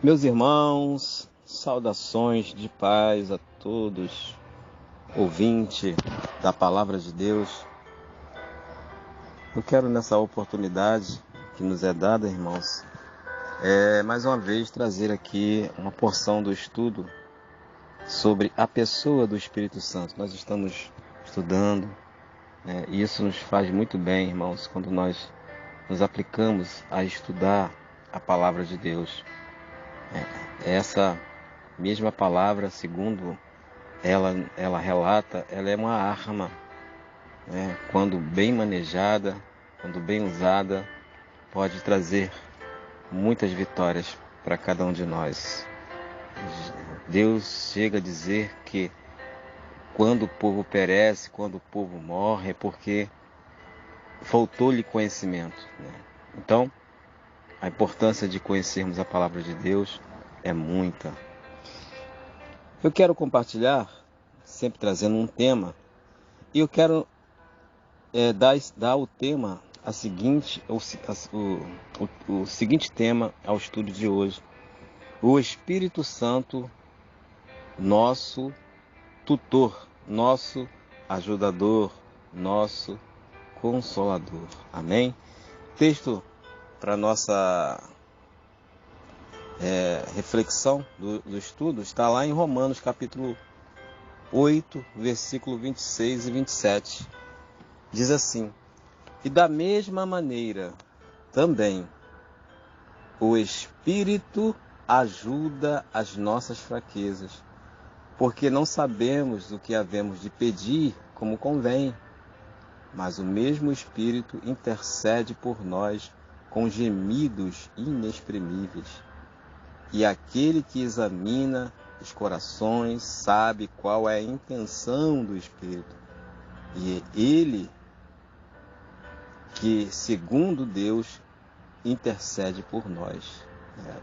Meus irmãos, saudações de paz a todos, ouvinte da Palavra de Deus. Eu quero nessa oportunidade que nos é dada, irmãos, mais uma vez trazer aqui uma porção do estudo sobre a pessoa do Espírito Santo. Nós estamos estudando, e isso nos faz muito bem, irmãos, quando nós nos aplicamos a estudar a Palavra de Deus. Essa mesma palavra, segundo ela relata, ela é uma arma, quando bem manejada, quando bem usada, pode trazer muitas vitórias para cada um de nós. Deus chega a dizer que quando o povo perece, quando o povo morre, é porque faltou-lhe conhecimento. Então, a importância de conhecermos a palavra de Deus é muita. Eu quero compartilhar, sempre trazendo um tema, e eu quero dar o tema, o seguinte tema ao estudo de hoje: o Espírito Santo, nosso tutor, nosso ajudador, nosso consolador. Amém? Texto para nossa reflexão do estudo está lá em Romanos capítulo 8, versículo 26 e 27. Diz assim: e da mesma maneira também o Espírito ajuda as nossas fraquezas, porque não sabemos o que havemos de pedir como convém, mas o mesmo Espírito intercede por nós com gemidos inexprimíveis. E aquele que examina os corações sabe qual é a intenção do Espírito. E é Ele que, segundo Deus, intercede por nós.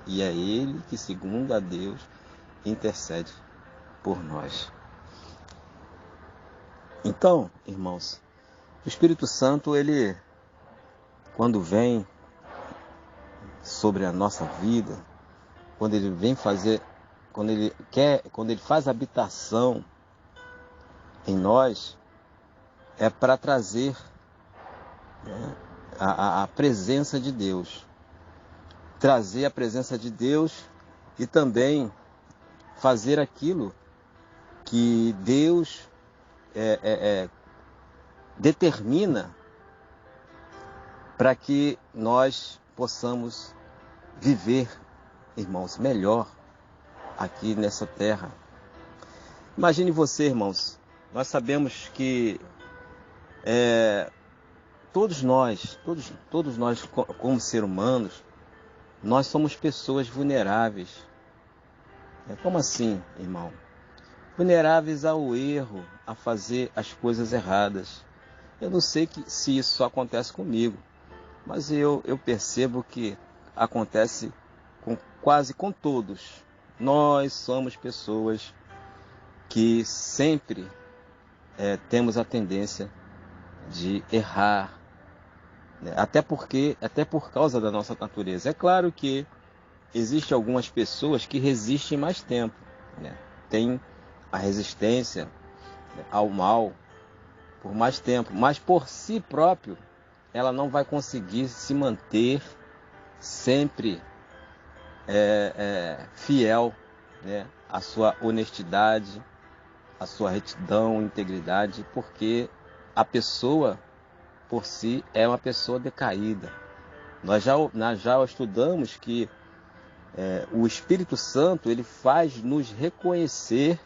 E é Ele que, segundo a Deus, intercede por nós. Então, irmãos, o Espírito Santo, ele, quando vem sobre a nossa vida, quando ele vem fazer, quando ele faz habitação em nós, é para trazer a presença de Deus. Trazer a presença de Deus e também fazer aquilo que Deus determina para que nós possamos viver, irmãos, melhor aqui nessa terra. Imagine você, irmãos, nós sabemos que todos nós, como seres humanos, nós somos pessoas vulneráveis. Como assim, irmão? Vulneráveis ao erro, a fazer as coisas erradas. Eu não sei se isso só acontece comigo, mas eu percebo que acontece quase com todos. Nós somos pessoas que sempre temos a tendência de errar, até por causa da nossa natureza. É claro que existem algumas pessoas que resistem mais tempo, tem a resistência ao mal por mais tempo, mas por si próprio ela não vai conseguir se manter sempre fiel, à sua honestidade, à sua retidão, integridade, porque a pessoa por si é uma pessoa decaída. Nós já estudamos que o Espírito Santo, ele faz nos reconhecer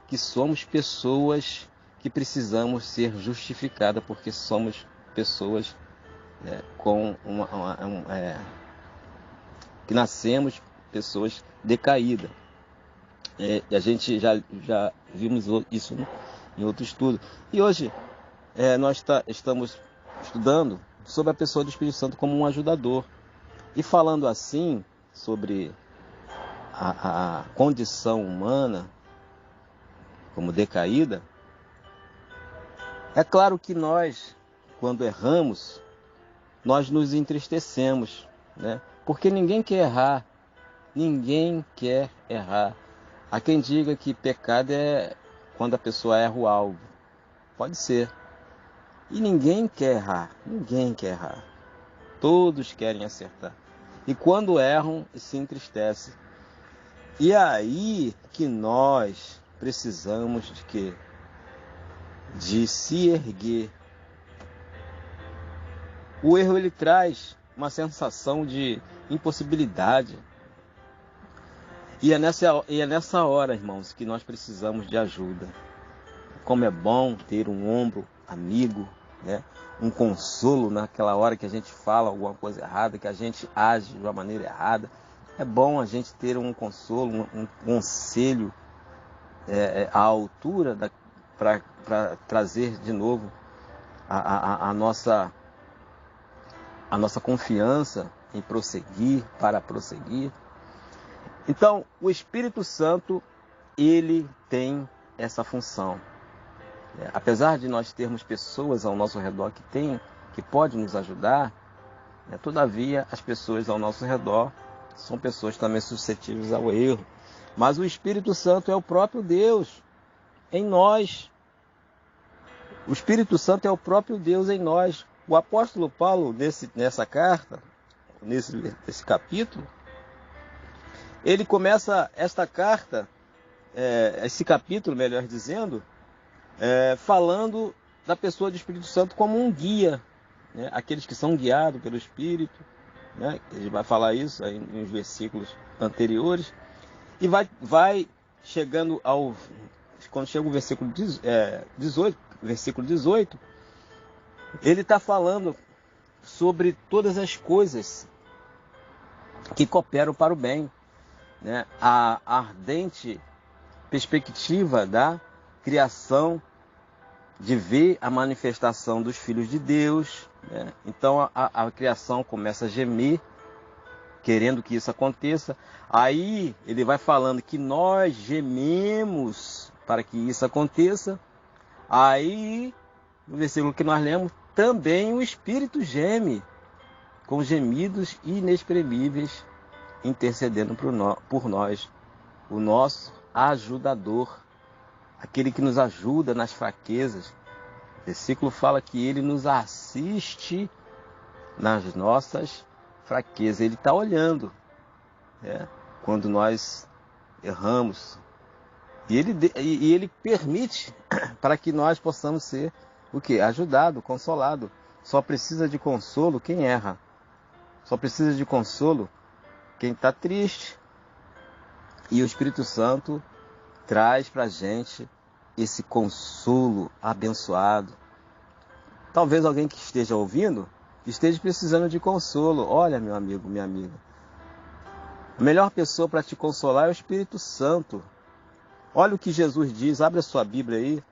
que somos pessoas que precisamos ser justificadas, porque somos pessoas que nascemos pessoas decaídas. E a gente já vimos isso em outro estudo. E hoje nós estamos estudando sobre a pessoa do Espírito Santo como um ajudador. E falando assim sobre a condição humana como decaída, é claro que nós, quando erramos, nós nos entristecemos, porque ninguém quer errar, Ninguém quer errar. Há quem diga que pecado é quando a pessoa erra o alvo. Pode ser. E ninguém quer errar. Ninguém quer errar. Todos querem acertar. E quando erram, se entristecem. E é aí que nós precisamos de quê? De se erguer. O erro ele traz uma sensação de impossibilidade. E é nessa hora, irmãos, que nós precisamos de ajuda. Como é bom ter um ombro amigo, né? Um consolo naquela hora que a gente fala alguma coisa errada, que a gente age de uma maneira errada. É bom a gente ter um consolo, um conselho à altura para trazer de novo a nossa confiança em prosseguir, para prosseguir. Então, o Espírito Santo, ele tem essa função. Apesar de nós termos pessoas ao nosso redor que podem nos ajudar, todavia as pessoas ao nosso redor são pessoas também suscetíveis ao erro. Mas o Espírito Santo é o próprio Deus em nós. O Espírito Santo é o próprio Deus em nós. O apóstolo Paulo, nessa carta, nesse capítulo, ele começa esta carta, esse capítulo, melhor dizendo, falando da pessoa do Espírito Santo como um guia, né? Aqueles que são guiados pelo Espírito, né? Ele vai falar isso aí nos versículos anteriores, e vai chegando quando chega o versículo 18, ele está falando sobre todas as coisas que cooperam para o bem, né? A ardente perspectiva da criação, de ver a manifestação dos filhos de Deus, né? Então a criação começa a gemer, querendo que isso aconteça. Aí ele vai falando que nós gememos para que isso aconteça. Aí, no versículo que nós lemos, também o Espírito geme com gemidos inexprimíveis, intercedendo por nós, o nosso ajudador, aquele que nos ajuda nas fraquezas. O versículo fala que ele nos assiste nas nossas fraquezas. Ele está olhando, né? Quando nós erramos. E ele permite para que nós possamos ser o quê? Ajudado, consolado. Só precisa de consolo quem erra. Só precisa de consolo quem está triste. E o Espírito Santo traz para a gente esse consolo abençoado. Talvez alguém que esteja ouvindo esteja precisando de consolo. Olha, meu amigo, minha amiga, a melhor pessoa para te consolar é o Espírito Santo. Olha o que Jesus diz, abre a sua Bíblia aí,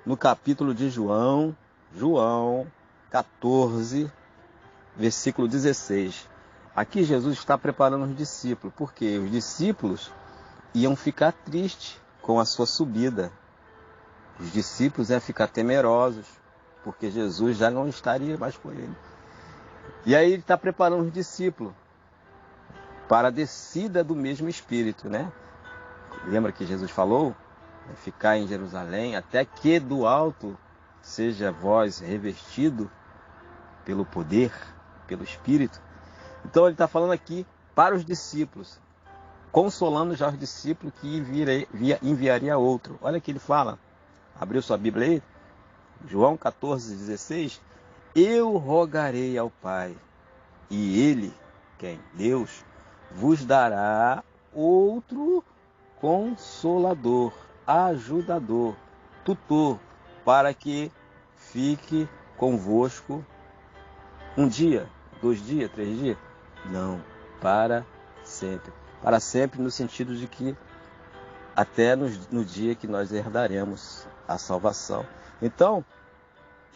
no capítulo de João 14, versículo 16. Aqui Jesus está preparando os discípulos, porque os discípulos iam ficar tristes com a sua subida. Os discípulos iam ficar temerosos, porque Jesus já não estaria mais com ele. E aí ele está preparando os discípulos para a descida do mesmo Espírito, né? Lembra que Jesus falou? Ficar em Jerusalém até que do alto seja vós revestido pelo poder, pelo Espírito. Então ele está falando aqui para os discípulos, consolando já os discípulos que enviaria outro. Olha o que ele fala. Abriu sua Bíblia aí? João 14, 16. Eu rogarei ao Pai, e Ele, quem? Deus, vos dará outro consolador, ajudador, tutor, para que fique convosco um dia, 2 dias, 3 dias? Não, para sempre. Para sempre no sentido de que até no dia que nós herdaremos a salvação. Então,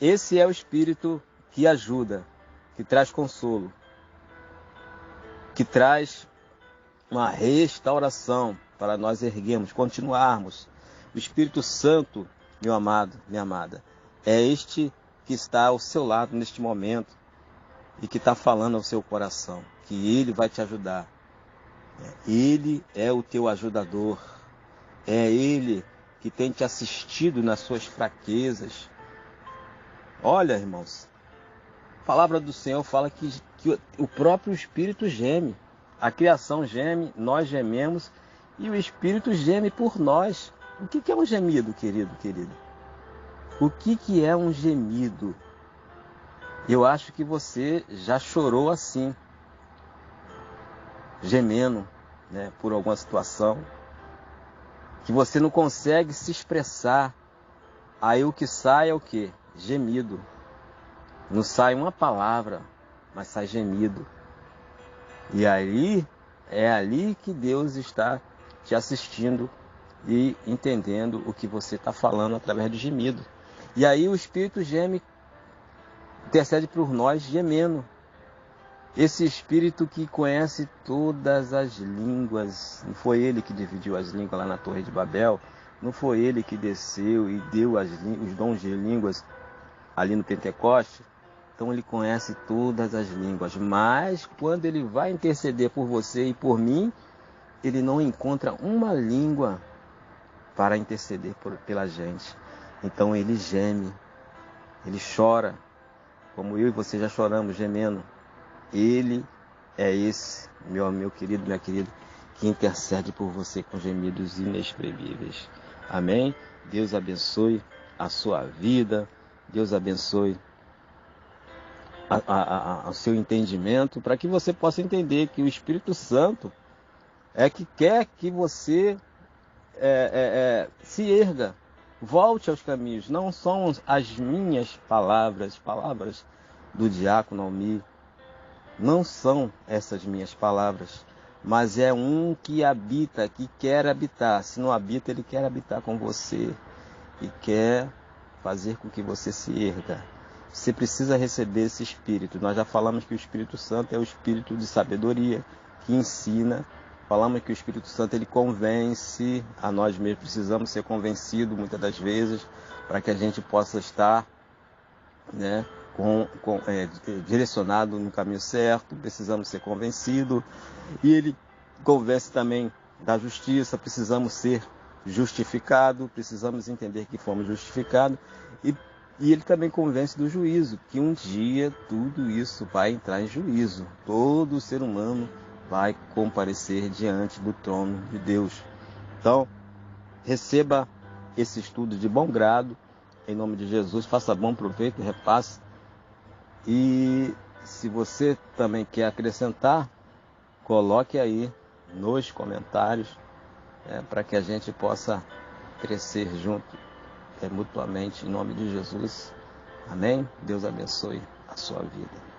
esse é o Espírito que ajuda, que traz consolo, que traz uma restauração para nós erguermos, continuarmos. O Espírito Santo, meu amado, minha amada, é este que está ao seu lado neste momento e que está falando ao seu coração, que Ele vai te ajudar. Ele é o teu ajudador. É Ele que tem te assistido nas suas fraquezas. Olha, irmãos, a palavra do Senhor fala que o próprio Espírito geme. A criação geme, nós gememos e o Espírito geme por nós. O que é um gemido, querido? O que é um gemido? Eu acho que você já chorou assim, gemendo, né, por alguma situação, que você não consegue se expressar. Aí o que sai é o quê? Gemido. Não sai uma palavra, mas sai gemido. E aí, é ali que Deus está te assistindo e entendendo o que você está falando através do gemido. E aí o Espírito geme, intercede por nós gemendo. Esse Espírito que conhece todas as línguas, não foi Ele que dividiu as línguas lá na Torre de Babel, não foi Ele que desceu e deu os dons de línguas ali no Pentecoste. Então Ele conhece todas as línguas, mas quando Ele vai interceder por você e por mim, Ele não encontra uma língua para interceder pela gente. Então Ele geme, Ele chora, como eu e você já choramos, gemendo. Ele é esse, meu querido, minha querida, que intercede por você com gemidos inexprimíveis. Amém? Deus abençoe a sua vida, Deus abençoe o seu entendimento, para que você possa entender que o Espírito Santo é que quer que você se erga, volte aos caminhos. Não são as minhas palavras do diácono Almir, não são essas minhas palavras, mas é um que habita, que quer habitar. Se não habita, ele quer habitar com você e quer fazer com que você se erga. Você precisa receber esse Espírito. Nós já falamos que o Espírito Santo é o Espírito de sabedoria, que ensina. Falamos que o Espírito Santo ele convence a nós mesmos. Precisamos ser convencidos muitas das vezes para que a gente possa estar, né, direcionado no caminho certo. Precisamos ser convencidos. E ele convence também da justiça. Precisamos ser justificados. Precisamos entender que fomos justificados. E ele também convence do juízo, que um dia tudo isso vai entrar em juízo. Todo ser humano vai comparecer diante do trono de Deus. Então, receba esse estudo de bom grado, em nome de Jesus, faça bom proveito, repasse. E se você também quer acrescentar, coloque aí nos comentários, para que a gente possa crescer junto, mutuamente, em nome de Jesus. Amém? Deus abençoe a sua vida.